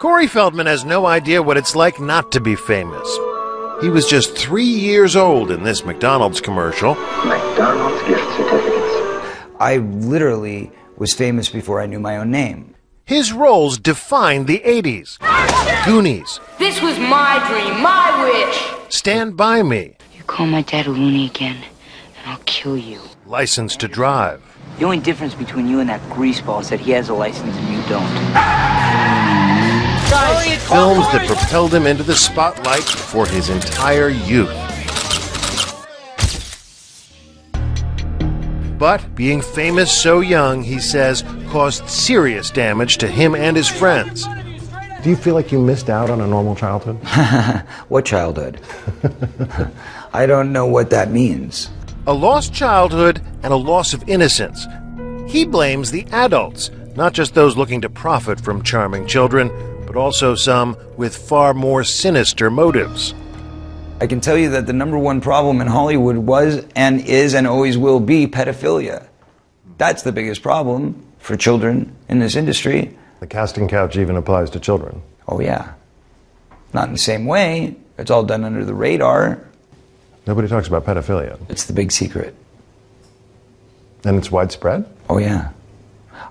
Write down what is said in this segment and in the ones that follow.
Corey Feldman has no idea what it's like not to be famous. He was just 3 years old in this McDonald's commercial. McDonald's gift certificates. I literally was famous before I knew my own name. His roles defined the 80s. Goonies. This was my dream, my wish. Stand By Me. You call my dad a loony again, and I'll kill you. License to Drive. The only difference between you and that greaseball is that he has a license and you don't. Films that propelled him into the spotlight for his entire youth. But being famous so young, he says, caused serious damage to him and his friends. Do you feel like you missed out on a normal childhood? What childhood? I don't know what that means. A lost childhood and a loss of innocence. He blames the adults, not just those looking to profit from charming children, but also some with far more sinister motives. I can tell you that the #1 problem in Hollywood was and is and always will be pedophilia. That's the biggest problem for children in this industry. The casting couch even applies to children. Oh yeah. Not in the same way. It's all done under the radar. Nobody talks about pedophilia. It's the big secret. And it's widespread? Oh yeah.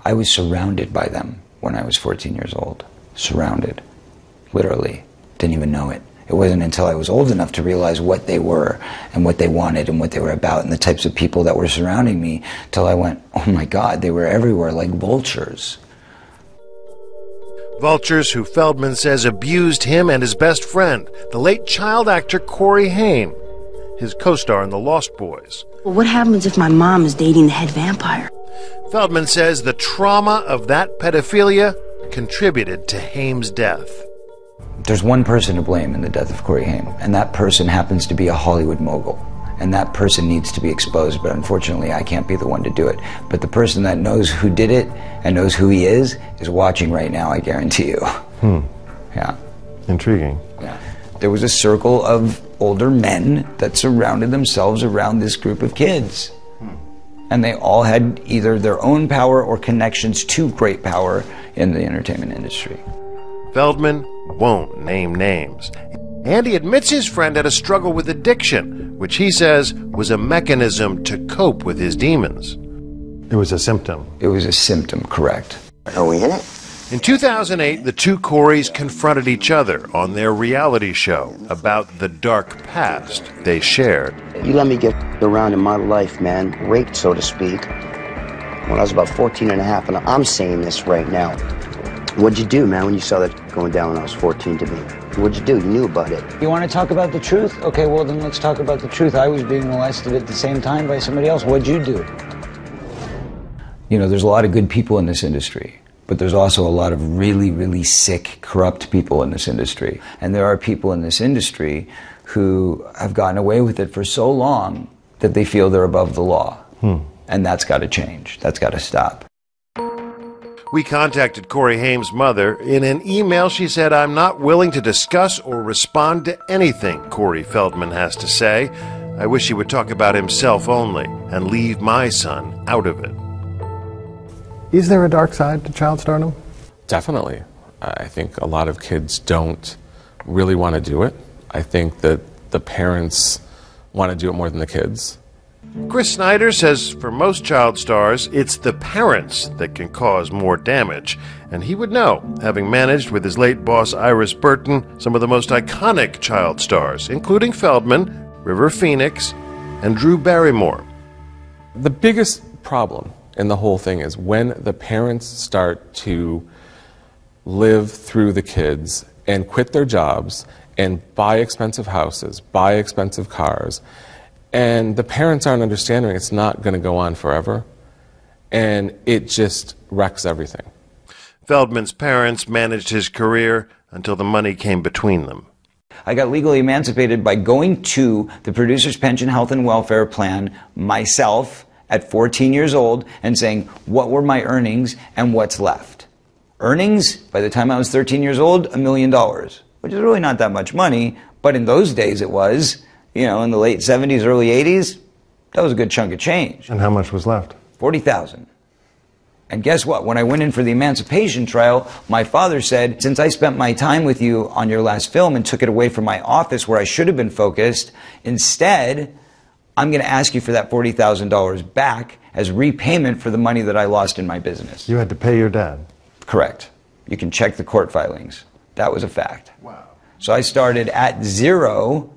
I was surrounded by them when I was 14 years old. Surrounded. Literally. Didn't even know it. It wasn't until I was old enough to realize what they were and what they wanted and what they were about and the types of people that were surrounding me till I went, oh my God, they were everywhere like vultures. Vultures who Feldman says abused him and his best friend, the late child actor Corey Haim, his co-star in The Lost Boys. Well, what happens if my mom is dating the head vampire? Feldman says the trauma of that pedophilia contributed to Haim's death. There's one person to blame in the death of Corey Haim, and that person happens to be a Hollywood mogul. And that person needs to be exposed, but unfortunately I can't be the one to do it. But the person that knows who did it and knows who he is watching right now, I guarantee you. Yeah. Intriguing. Yeah. There was a circle of older men that surrounded themselves around this group of kids. And they all had either their own power or connections to great power in the entertainment industry. Feldman won't name names. And he admits his friend had a struggle with addiction, which he says was a mechanism to cope with his demons. It was a symptom. It was a symptom, correct. Are we in it? In 2008, the two Coreys confronted each other on their reality show about the dark past they shared. You let me get around in my life, man. Raped, so to speak. When I was about 14 and a half, and I'm saying this right now. What'd you do, man, when you saw that going down when I was 14 to me? What'd you do? You knew about it. You want to talk about the truth? Okay, well then let's talk about the truth. I was being molested at the same time by somebody else. What'd you do? You know, there's a lot of good people in this industry, but there's also a lot of really, really sick, corrupt people in this industry. And there are people in this industry who have gotten away with it for so long that they feel they're above the law. And that's got to change. That's got to stop. We contacted Corey Haim's mother. In an email, she said, "I'm not willing to discuss or respond to anything Corey Feldman has to say. I wish he would talk about himself only and leave my son out of it." Is there a dark side to child stardom? Definitely. I think a lot of kids don't really want to do it. I think that the parents want to do it more than the kids. Chris Snyder says for most child stars, it's the parents that can cause more damage. And he would know, having managed with his late boss Iris Burton some of the most iconic child stars, including Feldman, River Phoenix, and Drew Barrymore. The biggest problem in the whole thing is when the parents start to live through the kids and quit their jobs and buy expensive houses, buy expensive cars, and the parents aren't understanding it's not going to go on forever, and it just wrecks everything. Feldman's parents managed his career until the money came between them. I got legally emancipated by going to the Producer's Pension Health and Welfare Plan myself at 14 years old and saying, what were my earnings and what's left? Earnings, by the time I was 13 years old, $1 million, which is really not that much money, but in those days it was. You know, in the late 70s, early 80s, that was a good chunk of change. And how much was left? 40,000. And guess what? When I went in for the emancipation trial, my father said, since I spent my time with you on your last film and took it away from my office where I should have been focused, instead, I'm going to ask you for that $40,000 back as repayment for the money that I lost in my business. You had to pay your dad? Correct. You can check the court filings. That was a fact. Wow. So I started at 0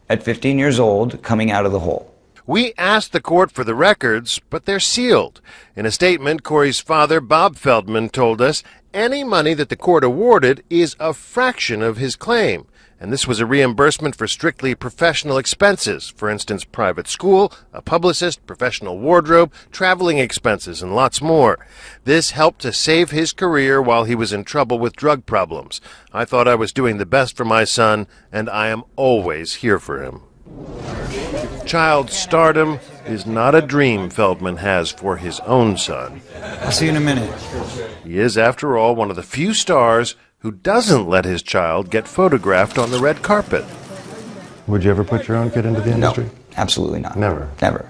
at 15 years old, coming out of the hole. We asked the court for the records, but they're sealed. In a statement, Corey's father, Bob Feldman, told us any money that the court awarded is a fraction of his claim. And this was a reimbursement for strictly professional expenses, for instance, private school, a publicist, professional wardrobe, traveling expenses, and lots more. This helped to save his career while he was in trouble with drug problems. I thought I was doing the best for my son, and I am always here for him. Child stardom is not a dream Feldman has for his own son. I'll see you in a minute. He is, after all, one of the few stars who doesn't let his child get photographed on the red carpet. Would you ever put your own kid into the industry? No, absolutely not. Never? Never.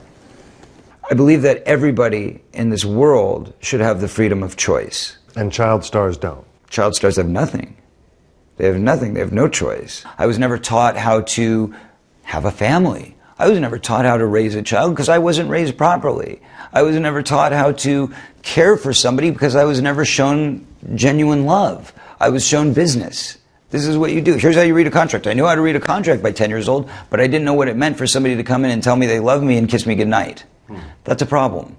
I believe that everybody in this world should have the freedom of choice. And child stars don't? Child stars have nothing. They have nothing. They have no choice. I was never taught how to have a family. I was never taught how to raise a child because I wasn't raised properly. I was never taught how to care for somebody because I was never shown genuine love. I was shown business. This is what you do. Here's how you read a contract. I knew how to read a contract by 10 years old, but I didn't know what it meant for somebody to come in and tell me they love me and kiss me goodnight. That's a problem.